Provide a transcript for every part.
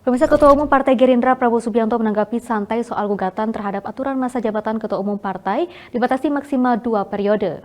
Pemirsa, Ketua Umum Partai Gerindra Prabowo Subianto menanggapi santai soal gugatan terhadap aturan masa jabatan Ketua Umum Partai dibatasi maksimal 2 periode.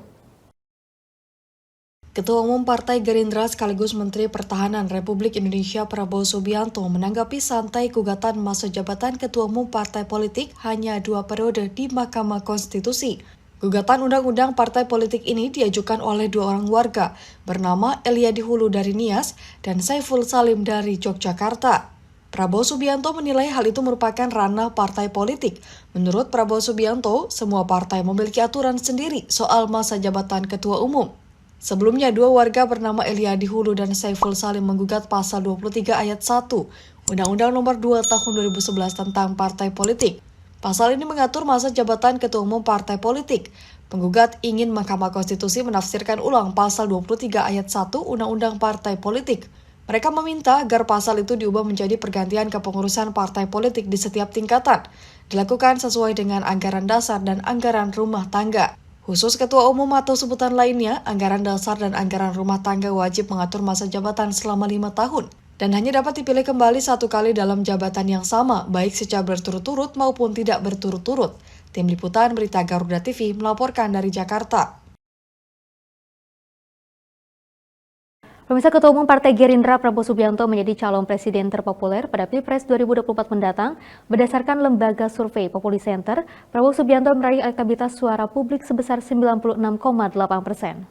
Ketua Umum Partai Gerindra sekaligus Menteri Pertahanan Republik Indonesia Prabowo Subianto menanggapi santai gugatan masa jabatan Ketua Umum Partai Politik hanya 2 periode di Mahkamah Konstitusi. Gugatan undang-undang partai politik ini diajukan oleh 2 orang warga bernama Eliadi Hulu dari Nias dan Saiful Salim dari Yogyakarta. Prabowo Subianto menilai hal itu merupakan ranah partai politik. Menurut Prabowo Subianto, semua partai memiliki aturan sendiri soal masa jabatan ketua umum. Sebelumnya, 2 warga bernama Eliadi Hulu dan Saiful Salim menggugat pasal 23 ayat 1 Undang-Undang Nomor 2 Tahun 2011 tentang partai politik. Pasal ini mengatur masa jabatan ketua umum partai politik. Penggugat ingin Mahkamah Konstitusi menafsirkan ulang pasal 23 ayat 1 Undang-Undang Partai Politik. Mereka meminta agar pasal itu diubah menjadi pergantian kepengurusan partai politik di setiap tingkatan, dilakukan sesuai dengan anggaran dasar dan anggaran rumah tangga. Khusus ketua umum atau sebutan lainnya, anggaran dasar dan anggaran rumah tangga wajib mengatur masa jabatan selama 5 tahun. Dan hanya dapat dipilih kembali 1 kali dalam jabatan yang sama, baik secara berturut-turut maupun tidak berturut-turut. Tim Liputan Berita Garuda TV melaporkan dari Jakarta. Pemirsa, Ketua Umum Partai Gerindra Prabowo Subianto menjadi calon presiden terpopuler pada Pilpres 2024 mendatang. Berdasarkan lembaga survei Populi Center, Prabowo Subianto meraih elektabilitas suara publik sebesar 96,8%.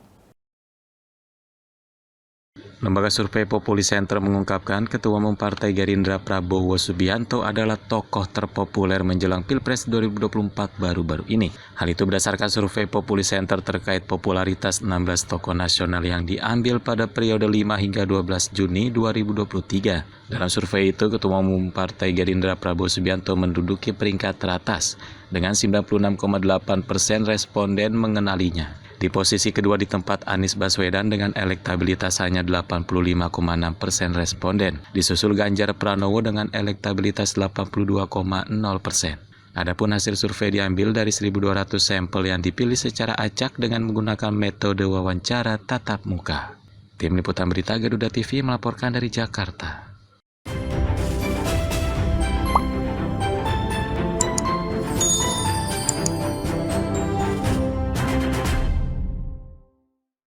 Lembaga survei Populi Center mengungkapkan Ketua Umum Partai Gerindra Prabowo Subianto adalah tokoh terpopuler menjelang Pilpres 2024 baru-baru ini. Hal itu berdasarkan survei Populi Center terkait popularitas 16 tokoh nasional yang diambil pada periode 5 hingga 12 Juni 2023. Dalam survei itu, Ketua Umum Partai Gerindra Prabowo Subianto menduduki peringkat teratas dengan 96,8% responden mengenalinya. Di posisi kedua ditempati Anies Baswedan dengan elektabilitas hanya 85,6% responden. Disusul Ganjar Pranowo dengan elektabilitas 82,0%. Adapun hasil survei diambil dari 1.200 sampel yang dipilih secara acak dengan menggunakan metode wawancara tatap muka. Tim Liputan Berita Garuda TV melaporkan dari Jakarta.